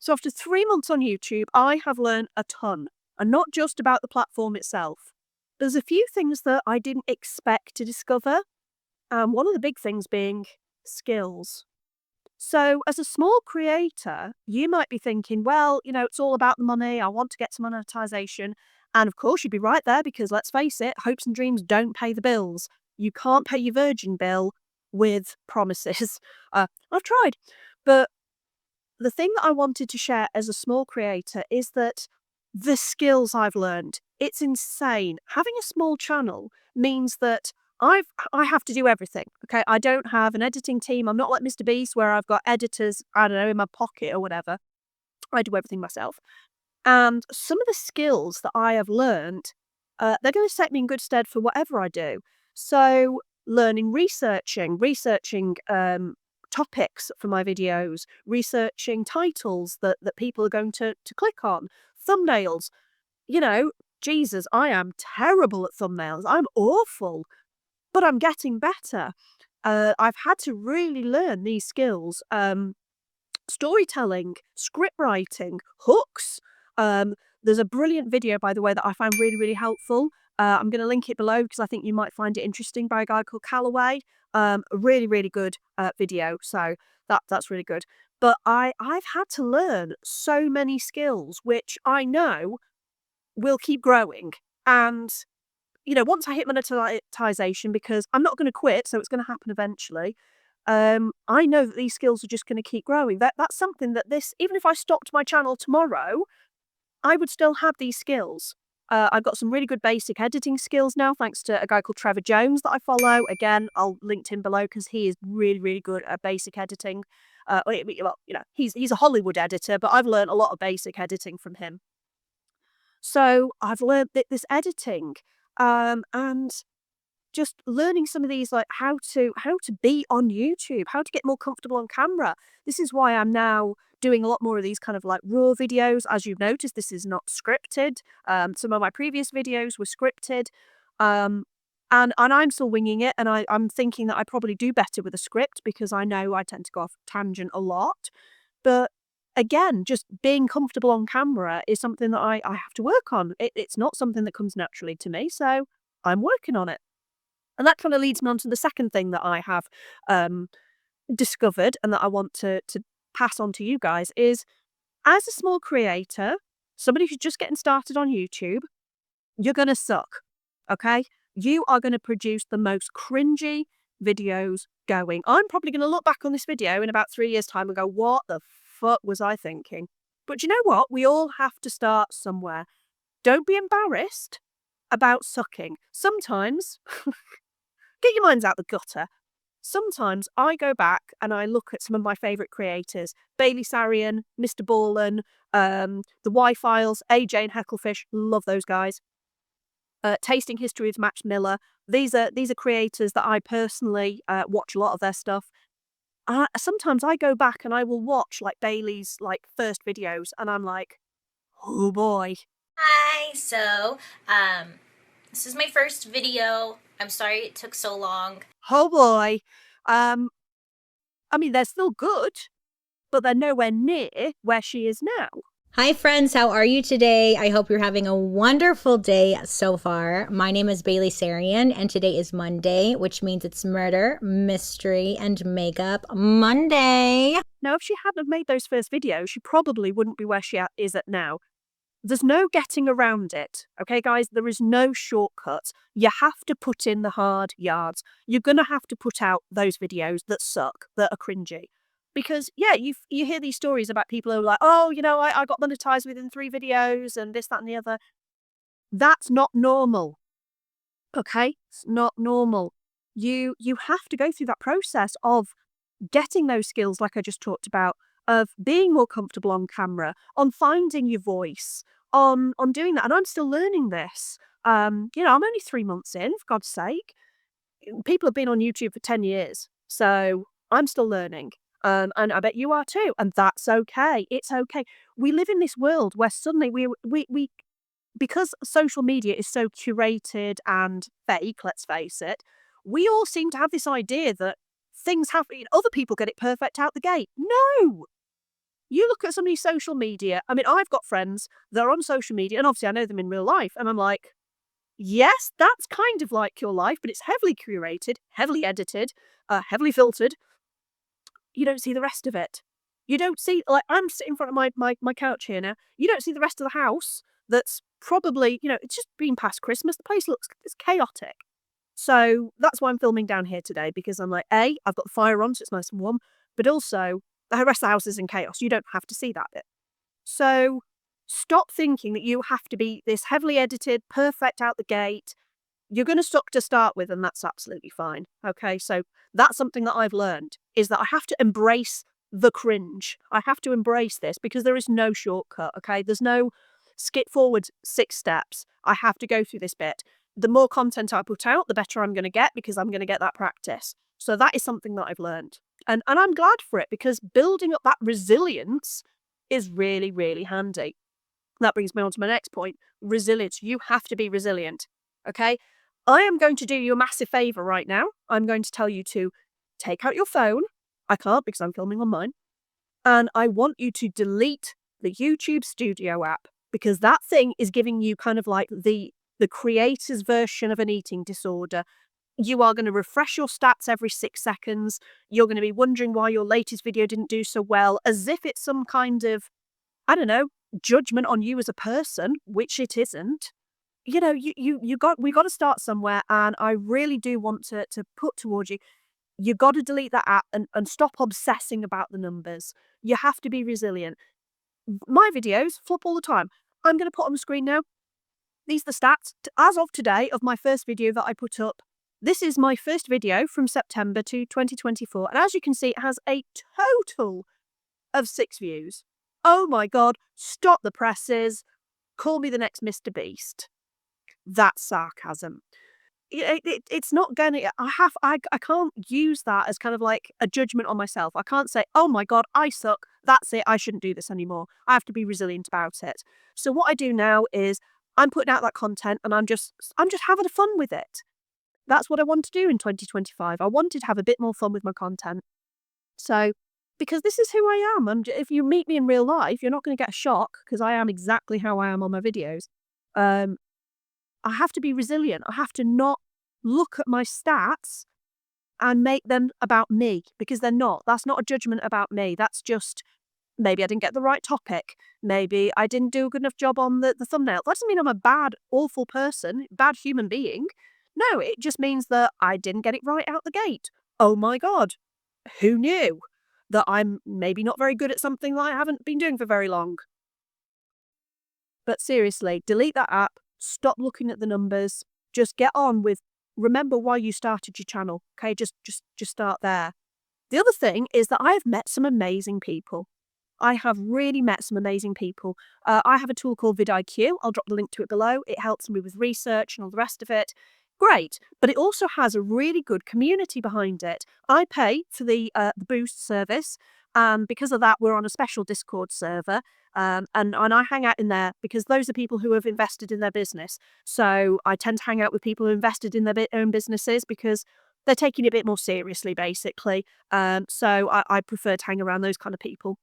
So after 3 months on YouTube, I have learned a ton, and not just about the platform itself. There's a few things that I didn't expect to discover, and one of the big things being skills. So, as a small creator, you might be thinking, well, it's all about the money. I want to get some monetization. And of course, you'd be right there because let's face it, hopes and dreams don't pay the bills. You can't pay your Virgin bill with promises. I've tried. But the thing that I wanted to share as a small creator is that the skills I've learned, it's insane. Having a small channel means that I have to do everything. Okay. I don't have an editing team. I'm not like Mr. Beast where I've got editors, I don't know, in my pocket or whatever. I do everything myself. And some of the skills that I have learned, they're going to set me in good stead for whatever I do. So, learning researching topics for my videos, researching titles that people are going to click on, thumbnails. You know, Jesus, I am terrible at thumbnails. I'm awful, but I'm getting better. I've had to really learn these skills. Storytelling, script writing, hooks. Um, there's a brilliant video, by the way, that I found really, really helpful. I'm going to link it below because I think you might find it interesting by a guy called Callaway. A really, really good video. So that's really good. But I've had to learn so many skills, which I know will keep growing. And once I hit monetization, because I'm not going to quit, so it's going to happen eventually. I know that these skills are just going to keep growing. That's something that even if I stopped my channel tomorrow, I would still have these skills. I've got some really good basic editing skills now, thanks to a guy called Trevor Jones that I follow. Again, I'll link him below because he is really, really good at basic editing. He's a Hollywood editor, but I've learned a lot of basic editing from him. So I've learned this editing, and just learning some of these, like how to be on YouTube, how to get more comfortable on camera. This is why I'm now doing a lot more of these kind of like raw videos. As you've noticed, this is not scripted. Some of my previous videos were scripted. And I'm still winging it, and I'm thinking that I probably do better with a script because I know I tend to go off tangent a lot. But again, just being comfortable on camera is something that I have to work on. It's not something that comes naturally to me, so I'm working on it. And that kind of leads me on to the second thing that I have discovered and that I want to pass on to you guys is, as a small creator, somebody who's just getting started on YouTube, you're going to suck, okay? You are going to produce the most cringy videos going. I'm probably going to look back on this video in about 3 years' time and go, what the fuck was I thinking? But you know what? We all have to start somewhere. Don't be embarrassed about sucking. Sometimes get your minds out the gutter. Sometimes I go back and I look at some of my favourite creators: Bailey Sarian, Mr. Borland, the Y-Files, AJ and Hecklefish. Love those guys. Tasting History with Max Miller. These are creators that I personally watch a lot of their stuff. Sometimes I go back and I will watch like Bailey's like first videos, and I'm like, oh boy. Hi, this is my first video. I'm sorry it took so long. Oh boy. I mean, they're still good, but they're nowhere near where she is now. Hi friends, how are you today? I hope you're having a wonderful day so far. My name is Bailey Sarian, and today is Monday, which means it's Murder, Mystery, and Makeup Monday. Now, if she hadn't have made those first videos, she probably wouldn't be where she is at now. There's no getting around it, okay, guys? There is no shortcut. You have to put in the hard yards. You're going to have to put out those videos that suck, that are cringy. Because, yeah, you hear these stories about people who are like, oh, I got monetized within 3 videos and this, that, and the other. That's not normal, okay? It's not normal. You have to go through that process of getting those skills, like I just talked about, of being more comfortable on camera, on finding your voice, on doing that. And I'm still learning this. I'm only 3 months in, for God's sake. People have been on YouTube for 10 years, so I'm still learning. And I bet you are too. And that's okay. It's okay. We live in this world where suddenly we because social media is so curated and fake, let's face it, we all seem to have this idea that things have, other people get it perfect out the gate. No! You look at somebody's social media. I mean, I've got friends that are on social media, and obviously I know them in real life, and I'm like, yes, that's kind of like your life, but it's heavily curated, heavily edited, heavily filtered. You don't see the rest of it. You don't see, like, I'm sitting in front of my couch here now. You don't see the rest of the house that's probably, it's just been past Christmas. The place looks, it's chaotic. So that's why I'm filming down here today, because I'm like, A, I've got the fire on, so it's nice and warm, but also the rest of the house is in chaos. You don't have to see that bit. So stop thinking that you have to be this heavily edited, perfect out the gate. You're going to suck to start with, and that's absolutely fine. Okay, so that's something that I've learned, is that I have to embrace the cringe. I have to embrace this because there is no shortcut. Okay, there's no skip forward 6 steps. I have to go through this bit. The more content I put out, the better I'm going to get, because I'm going to get that practice. So that is something that I've learned. And I'm glad for it, because building up that resilience is really, really handy. That brings me on to my next point. Resilience. You have to be resilient. Okay? I am going to do you a massive favor right now. I'm going to tell you to take out your phone. I can't because I'm filming on mine. And I want you to delete the YouTube Studio app, because that thing is giving you kind of like the creator's version of an eating disorder. You are going to refresh your stats every 6 seconds. You're going to be wondering why your latest video didn't do so well, as if it's some kind of, I don't know, judgment on you as a person, which it isn't. We got to start somewhere, and I really do want to put towards you. You got to delete that app and stop obsessing about the numbers. You have to be resilient. My videos flop all the time. I'm going to put on the screen now. These are the stats as of today of my first video that I put up. This is my first video from September to 2024, and as you can see, it has a total of 6 views. Oh my God, stop the presses. Call me the next Mr. Beast. That's sarcasm. It's not gonna. I can't use that as kind of like a judgment on myself. I can't say, oh my God, I suck. That's it. I shouldn't do this anymore. I have to be resilient about it. So what I do now is I'm putting out that content, and I'm just having fun with it. That's what I want to do in 2025. I wanted to have a bit more fun with my content. So, because this is who I am. If you meet me in real life, you're not going to get a shock, because I am exactly how I am on my videos. I have to be resilient. I have to not look at my stats and make them about me, because they're not. That's not a judgment about me. That's just, maybe I didn't get the right topic. Maybe I didn't do a good enough job on the thumbnail. That doesn't mean I'm a bad, awful person, bad human being. No, it just means that I didn't get it right out the gate. Oh my God, who knew that I'm maybe not very good at something that I haven't been doing for very long? But seriously, delete that app. Stop looking at the numbers. Just get on with, remember why you started your channel. Okay, just start there. The other thing is that I have met some amazing people. I have really met some amazing people. I have a tool called vidIQ. I'll drop the link to it below. It helps me with research and all the rest of it. Great, but it also has a really good community behind it. I pay for the Boost service, and because of that, we're on a special Discord server, and I hang out in there because those are people who have invested in their business. So I tend to hang out with people who invested in their own businesses, because they're taking it a bit more seriously, basically. So I prefer to hang around those kind of people.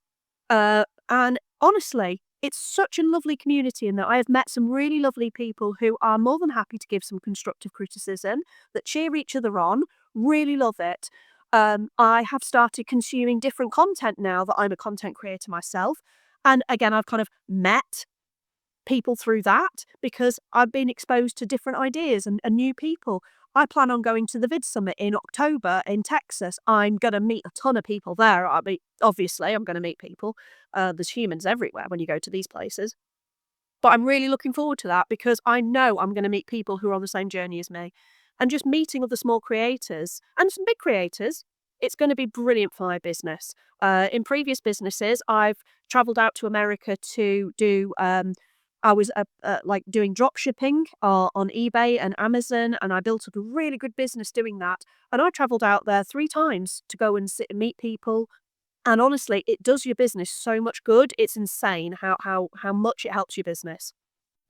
And honestly, it's such a lovely community in that I have met some really lovely people who are more than happy to give some constructive criticism, that cheer each other on. Really love it. I have started consuming different content now that I'm a content creator myself. And again, I've kind of met people through that, because I've been exposed to different ideas and new people. I plan on going to the Vid Summit in October in Texas. I'm going to meet a ton of people there. Obviously, I'm going to meet people. There's humans everywhere when you go to these places. But I'm really looking forward to that, because I know I'm going to meet people who are on the same journey as me. And just meeting other small creators and some big creators, it's going to be brilliant for my business. In previous businesses, I've travelled out to America to do I was like doing drop shipping on eBay and Amazon, and I built up a really good business doing that. And I travelled out there 3 times to go and sit and meet people. And honestly, it does your business so much good. It's insane how much it helps your business.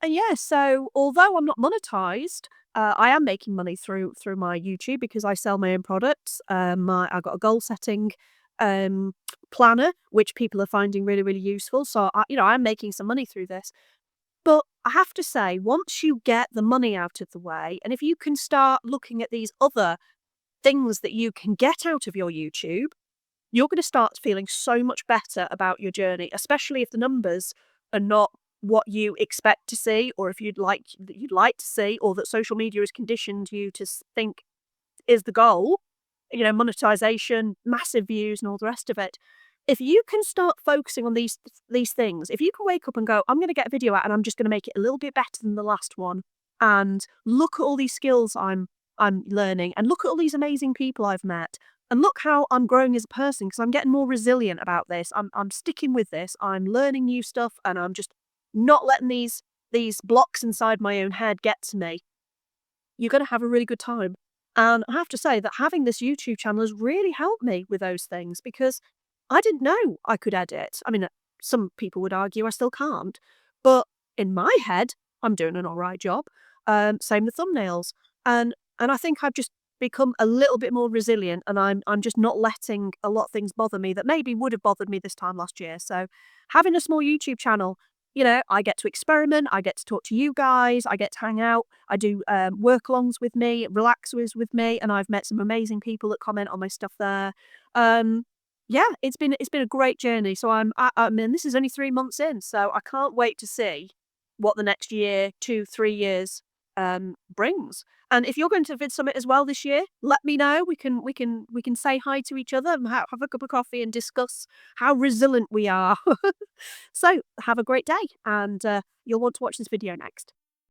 And yeah, so although I'm not monetized, I am making money through my YouTube, because I sell my own products. I got a goal setting planner, which people are finding really, really useful. So, I'm making some money through this. But I have to say, once you get the money out of the way, and if you can start looking at these other things that you can get out of your YouTube, you're going to start feeling so much better about your journey, especially if the numbers are not what you expect to see, or if you'd like to see, or that social media has conditioned you to think is the goal, monetization, massive views, and all the rest of it. If you can start focusing on these things, if you can wake up and go, I'm going to get a video out and I'm just going to make it a little bit better than the last one, and look at all these skills I'm learning, and look at all these amazing people I've met, and look how I'm growing as a person because I'm getting more resilient about this. I'm sticking with this. I'm learning new stuff, and I'm just not letting these blocks inside my own head get to me. You're going to have a really good time. And I have to say that having this YouTube channel has really helped me with those things because I didn't know I could edit. I mean, some people would argue I still can't, but in my head, I'm doing an all right job. Same with thumbnails, and I think I've just become a little bit more resilient, and I'm just not letting a lot of things bother me that maybe would have bothered me this time last year. So, having a small YouTube channel, I get to experiment, I get to talk to you guys, I get to hang out, I do work-alongs with me, relaxers with me, and I've met some amazing people that comment on my stuff there. Um, yeah, it's been a great journey. So I mean, this is only 3 months in, so I can't wait to see what the next year, 2, 3 years brings. And if you're going to Vid Summit as well this year, let me know. We can say hi to each other and have a cup of coffee and discuss how resilient we are. So have a great day, and you'll want to watch this video next.